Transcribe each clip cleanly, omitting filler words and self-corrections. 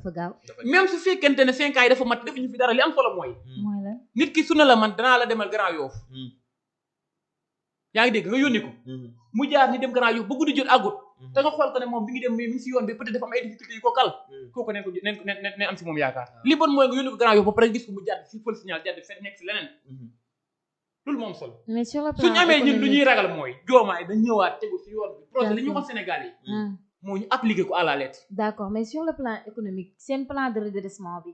dafa gaaw. même su fekkente ne 5 ans yi dafa mat defuñu fi dara li am solo mooy. mooy la nit ki su na la man danaa la demal Grand Yoff. yaa ngi dégg nga yónni ko. mu jaar ni dem Grand Yoff ba guddi jot àggut. te nga xool ko ne moom bi ngi dem mi ngi si yoon bi peut-être dafa am ay difficultés yu ko kal. kooku neen am si moom yaakaar. li bon mooy nga yónni ko Grand Yoff ba pare gis ko mu jàdd si fël signal jàdd fet nekk si leneen. loolu moom solo. mais sur le plan suñu amee ñun lu ñuy ragal mooy joomaay dañ ñëwaat tegu si yoon bi projet li ñu waxoon Sénégal yi. moo ñu appliqué ko à la lettre. d'accord mais sur le plan économique seen plan de redressement bi.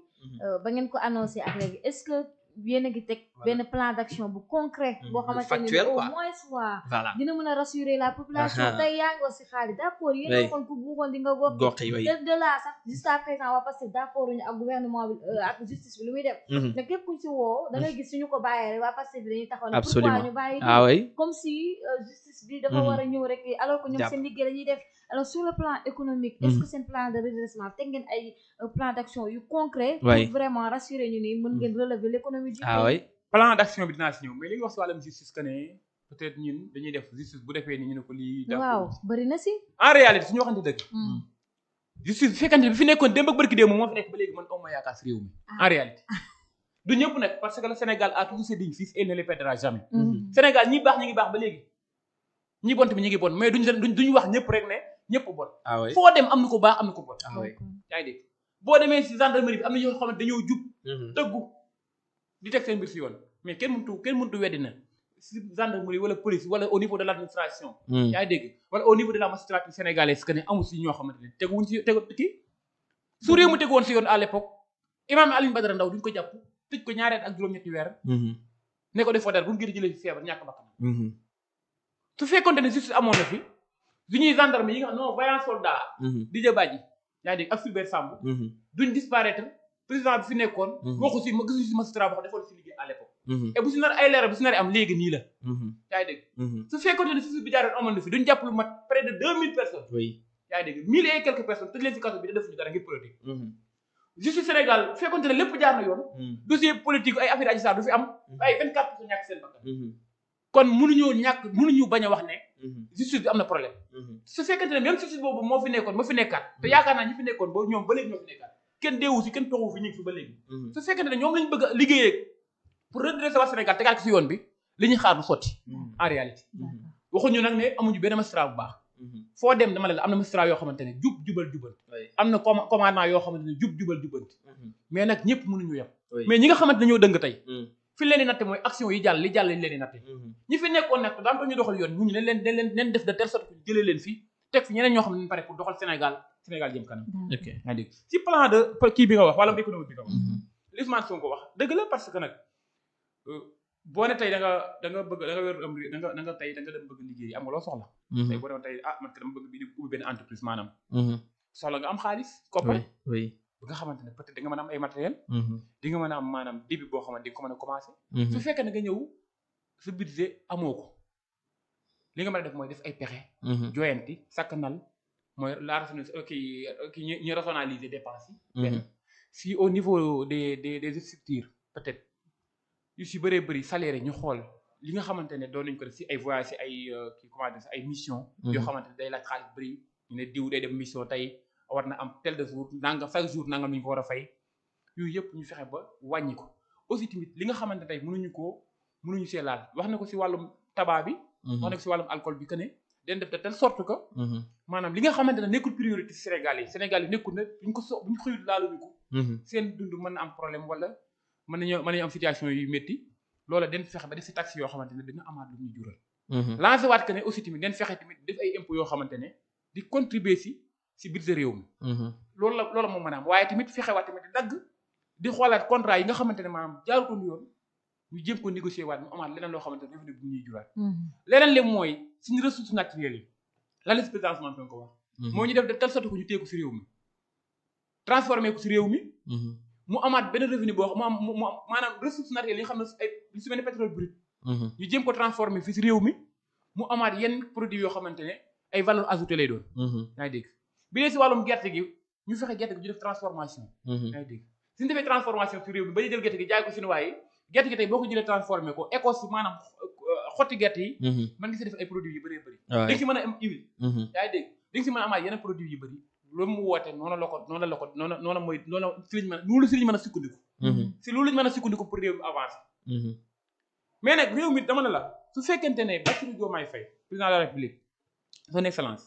ba ngeen ko annoncé ak léegi est-ce que yéen a ngi teg benn plan d'action bu concret. boo xamante ne au moins waa dina mën a rassurer la population. tey yaa ngi wax si xaalis d'accord yéen a kon ku buuxoon di nga gox de là sax jusqu'à présent waa parce que d'accord ñu ak gouvernement bi ak justice bi lu muy def. ne képp kuñ si woo da ngay gis suñu ko bàyyee rek waa parce que dañuy taxaw ne pourquoi ñu bàyyi comme si justice bi dafa war a ñëw rek alors que ñoom seen liggéey lañuy def. alors sur le plan économique est-ce que seen plan de redressement teg ngeen ay plan d'action yu concret pour vraiment rassurer ñu ni mën ngeen relever l'économie du pays. plan d'action bi dinaa si ñëw mais li nga wax si wàllum justice que ne peut-être ñun dañuy def justice bu defee ni ñu ne ko lii waaw bëri na si en réalité suñu waxante dëgg justice bu fekkante bi fi nekkoon démb ak barki démb moo fi nekk ba léegi man am ma yaakaar si réew mi en réalité du ñëpp nag parce que le Sénégal a toujours ses dignes fils et ne les perdra jamais Sénégal ñi baax ñi ngi baax ba léegi ñi bon tamit ñi ngi bon mais duñu wax ñëpp rek ne ñëpp bon foo dem am na ko baax am na ko bon yaa ngi dégg boo demee si gendarmerie bi am na ñoo xamante dañoo jub dëggu di teg seen mbir si yoon mais kenn mëntu weddi na si gendarmerie wala police wala au niveau de l'administration yaa ngi dégg wala au niveau de la magistrature sénégalaise que ne amul si ñoo xamante ne teguwuñ si tegu kii su réew mu tegu woon si yoon à l'époque imam Alioune Badara Ndao duñ ko jàpp tëj ko 2 at ak juróom-ñetti weer ne ko defoo dara bu mu gën a jëlee fi feebar ñàkk bakkanam su fekkoonte ne justice amoon na fi du ñuy gendarme yi nga xam non vaillant soldat Didier Badji yaa dégg ak Fulbert Sambou duñ disparaître président bi fi nekkoon waxu si gisuñu si magistrat boo xam defoon si liggéey à l'époque et bu si nar ay leeral bu si nar am léegi nii la yaa dégg su fekkoonte ne justice bi jaaroon amoon na fi duñ jàpp lu mat près de 2000 personnes yaa dégg 1000 et quelques personnes tëj leen si kaso bi da defuñu dara ngir politique justice Sénégal bu fekkoonte ne lépp jaar na yoon dossier politique ay affaire Adji Sarr du fi am ay 24 personnes ñàkk seen bakkan kon mënuñu bañ a wax ne justice bi am na problème su fekkente ne même justice boobu moo fi nekkoon moo fi nekkaat te yaakaar naa ñi fi nekkoon boobu ñoom ba léegi ñoo fi nekkaat kenn deewu si kenn toxu fi ñu ngi fi ba léegi su fekkente ne ñoom lañu bëgg a liggéeyee pour redresser waa Sénégal tegaat ko si yoon bi li ñuy xaar du sotti en réalité waxuñu nag ne amuñu benn magistrat bu baax foo dem dama la am na magistrat yoo xamante ne jubal am na commandant yoo xamante ne jubal mais nag ñëpp mënuñu yem mais ñi nga xamante ne ñoo dëng tey fi leen di natte mooy action yi jàll li jàll lañ leen di natte ñi fi nekkoon nag daan to ñu doxal yoon ñu leen def de telle sorte que jëlee leen fii teg fi ñeneen ñoo xam ne pare pour doxal Sénégal jëm kanam yaa dégg ci plan de kii bi nga wax wala économie bi nga wax li Ousmane Sonko wax dëgg la parce que nag boo ne tey da nga bëgg da nga wér am da nga tey da nga dem bëgg liggéey am nga loo soxla tey boo demoon tey man dama bëgg bi di ubbi benn entreprise maanaam soxla nga am xaalis koppar bi nga xamante ne peut-être di nga mën a am ay matériel di nga mën a am maanaam début boo xamante di nga ko mën a commencer su fekkee ne nga ñëw sa budget amoo ko li nga mën a def mooy def ay pexe joyanti sakkanal mooy la kii ñu rationaliser dépenses yi benn si au niveau des structures peut-être yu si bëree bëri salaire ñu xool li nga xamante ne doon nañ ko def si ay voyage si ay kii comment dire ay mission yoo xamante ne day laaj xaalis bëri ñu ne diw day def mission tey war na am tel de jour nangam chaque jour nangam ñu ko war a fay yooyu yëpp ñu fexe ba wàññi ko aussi tamit li nga xamante tey mënuñu see laal wax na ko si wàllum tabac bi wax na ko si wàllum alcool bi que ne den def de telle sorte que maanaam li nga xamante ne nekkul priorité Sénégal yi nekkul ne buñ ko xëyut laaluñu ko seen dund mën na am problème wala mën nañu am situation yu métti loola den fexe ba def si taxe yoo xamante ne dina amaat lu ñu jural lancé waat que ne aussi tamit den fexe tamit def ay impôts yoo xamante ne di contribuer si budget réew mi loolu moom mën a am waaye tamit fexewaat tamit di dagg di xoolaat contrat yi nga xamante ne maanaam jaarutoon yoon ñu jéem ko négocier waat mu amaat leneen loo xamante ne revenu bu ñuy juraat leneen li mooy suñu ressources naturelles yi la les président Ousmane ko wax moo ñu def de telle sorte que ñu téye ko si réew mi transformé ko si réew mi mu amaat benn revenu boo xam mu maanaam ressources naturelles yi nga xam ne ay lu si mel ni pétrole brut ñu jéem ko transformé fii si réew mi mu amaat yenn produits yoo xamante ne ay valeur ajoutée lay doon yaa ngi dégg bi dee si wàllum gerte gi ñu fexe gerte gi ñu def transformation yaa ngi dégg suñu defee transformation si réew mi ba ñu jël gerte gi jaay ko suñu waaye gerte gi tey boo ko jëlee transformé ko écos yi maanaam xotti gerte yi mën nga si def ay produits yu bëree bëri di nga si mën a am huile yaa ngi dégg di nga si mën a amaat yeneen produits yu bëri lu mu woote noonu mooy si liñ mën a sukkandiku si loolu lañ mën a sukkandiku pour réew mi avancer mais nag réew mi dama ne la su fekkente ne Bassirou Diomaye Faye président de la République son excellence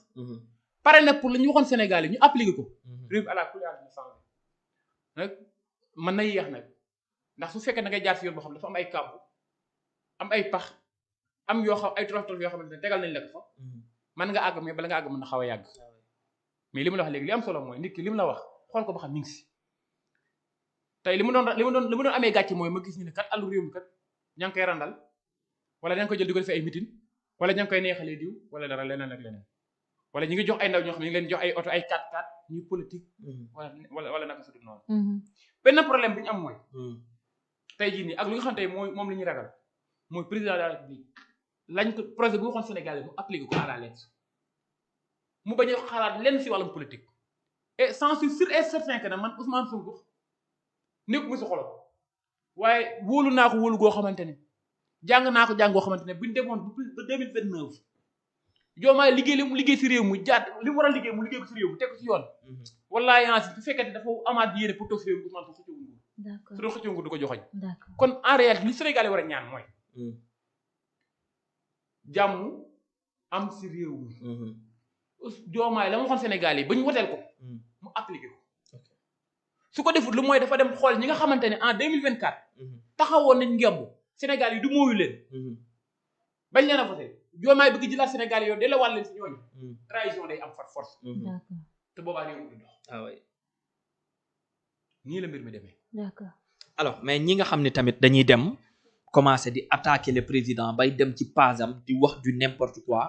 pare na pour la ñu waxoon Sénégal yi ñu appliqué ko réew mi à la couleur du sang nag mën na yéex nag ndax su fekkee da ngay jaar si yoon boo xam ne dafa am ay kàmb am ay pax am yoo xam ay tolof yoo xamante ne tegal nañ la ko fa mën nga àgg mais bala nga àgg mën na xaw a yàgg mais li mu la wax léegi li am solo mooy nit ki li mu la wax xool ko ba xam mi ngi si tey li mu doon amee gàcce mooy ma gis ñu ne kat àllu réew mi kat ña ngi koy randal wala ña ngi koy jël di ko defee ay meeting wala ña ngi koy neexalee diw wala dara leneen ak leneen wala ñu ngi jox ay ndaw ñoo xam ne ñu ngi leen jox ay oto ay 4x4 ñuy politique wala naka su dul noonu benn problème bi ñu am mooy tey jii nii ak li nga xam tey moom li ñuy ragal mooy président de la République lañ ko projet bu waxoon Sénégal mu appliqué ko à la lettre mu bañ a xalaat lenn si wàllum politique et sans sûr et certain que ne man Ousmane Sonko nekk mu si xolam waaye wóolu naa ko wóolu goo xamante ne jàng naa ko jàng goo xamante ne buñ demoon ba 2029 Diomaye liggéey li mu liggéey si réew mu jaat li mu war a liggéey mu liggéey ko si réew mu teg ko si yoon wallaahi yansi bu fekkee dafa amaat yéene pour toog si réew mi Ousmane Sonko xëccoo nguur su doon xëccoo nguur du ko joxoñ kon en réalité li Sénégal yi war a ñaan mooy jàmm am si réew mi Diomaye la ma waxoon Sénégal yi ba ñu woteel ko mu appliqué ko su ko defut lu mooy dafa dem xool ñi nga xamante ne en 2024 taxawoon nañ ngemb Sénégal yi du mooyu leen bañ leen a voté Diomaye bëgg jëlaat Sénégal yi yow delloowaat leen si ñooñu trahison day am far force te boobaa réew mi du dox nii la mbir mi demee d'accord alors mais ñi nga xam ne tamit dañuy dem commencer di attaquer le président bay dem ci page am di wax du n'importe quoi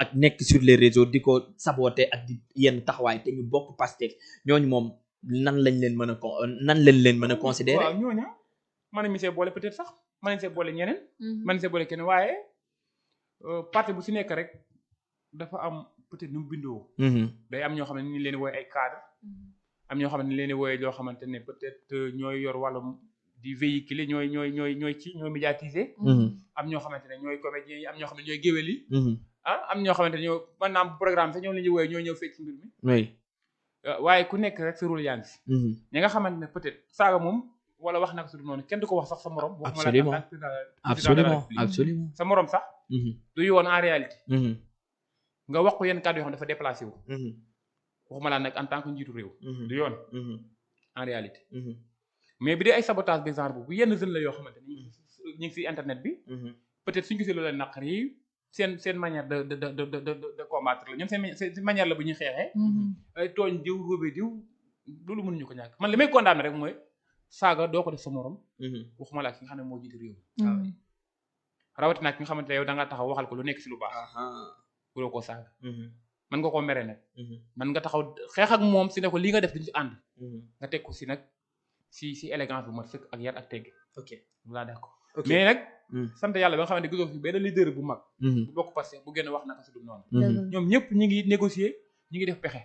ak nekk sur les réseaux di ko saboter ak di yenn taxawaay te ñu bokk Pastef ñooñu moom nan lañ leen mën a considérer waaw ñooña mën nañu see boole peut-être sax mën nañu see boole ñeneen mën nañu see boole keneen waaye parti bu si nekk rek dafa am peut-être nu mu bindoo day am ñoo xam ne ni leen wooye ay cadre am ñoo xam ne ni leen wooye loo xamante ne peut-être ñooy yor wàllum di véhiculer ñooy médiatiser am ñoo xamante ne ñooy comédiens yi am ñoo xam ne ñooy géwél yi am ñoo xamante ne ñoo maanaam programme sax ñoo la ñuy wooye ñoo ñëw fekk ci mbir mi waaye ku nekk rek sa rôle yaa ngi si ñi nga xamante ne peut-être saaga moom wala wax naka su dul noonu kenn du ko wax sax sa morom absolument sa morom sax du yoon en réalité nga wax ko yenn kàddu yoo xam dafa déplacé wu waxuma laa nag en tant que njiitu réew du yoon en réalité mais bi dee ay sabotage de genre boobu yenn jeunes la yoo xamante ni ñu ngi si internet bi peut-être suñu gisee loolu la naqar yi seen manière de combattre la ñoom seen manière la bu ñuy xeexee ay tooñ diw róobee diw loolu mënuñu ko ñàkk man li may condamné rek mooy saaga doo ko def sa morom waxuma laa ki nga xam ne moo jiite réew rawatina ki nga xamante ne yow da nga taxaw waxal ko lu nekk si lu baax buroo koo saaga man nga koo mere nag man nga taxaw xeex ak moom si ne ko lii nga def duñu si ànd nga teg ko si nag si élégance bu mat sëkk ak yar ak tegg ok voilà d'accord mais nag sant yàlla ba nga xamante ne gisoo fi benn leader bu mag bu bokk Pastef bu génn wax naka su dul noonu ñoom ñëpp ñi ngi négocier ñi ngi def pexe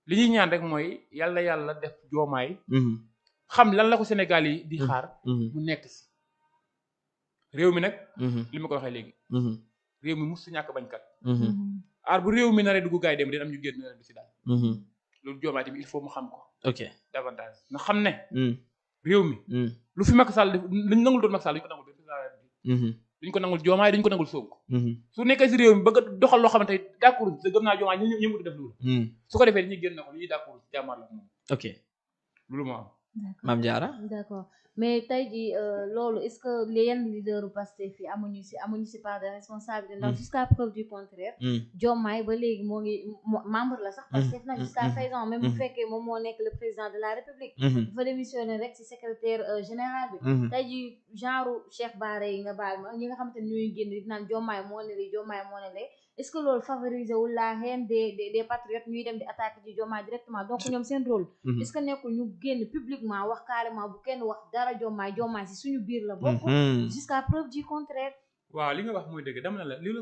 li ñuy ñaan rek mooy yàlla def Diomaye xam lan la ko Sénégal yi di xaar mu nekk si réew mi nag li ma ko waxee léegi réew mi mus su ñàkk bañkat aar bu réew mi naree dugg gaay dem dina am ñu génn na du si daal loolu Diomaye tamit il faut mu xam ko ok davantage nga xam ne réew mi lu fi Macky Sall def luñ nangul doon Macky Sall duñ ko nangul duñ ko nangul Diomaye duñ ko nangul Sonko su nekkee si réew mi bëgg a doxal loo xamante ni d'accord te gëm naa Diomaye ñëmu def loolu su ko defee dañuy génn na ko li ñuy d'accord jàmmaar la moom ok loolu moo am Mame Diarra d'accord mais tey jii loolu est-ce que les yenn leaderu Pastef yi amuñu si part de responsabilité ndax jusqu'à preuve du contraire Diomaye ba léegi moo ngi membre la sax Pastef nag jusqu'à présent même bu fekkee moom moo nekk le président de la République dafa démissionné rek ci secrétaire général bi tey jii genre Cheikh Bara yi nga baal ma ñi nga xamante ne ñooy génn di naan Diomaye moo ne lii Diomaye moo ne lee est-ce que loolu favoriser wul la haine des patriotes ñuy dem di attaquer ci Diomaye directement donc ñoom seen rôle est-ce que nekkul ñu génn publiquement wax carrément bu kenn wax dara Diomaye si suñu biir la bokk jusqu'à preuve du contraire waaw li nga wax mooy dëgg dama ne la li la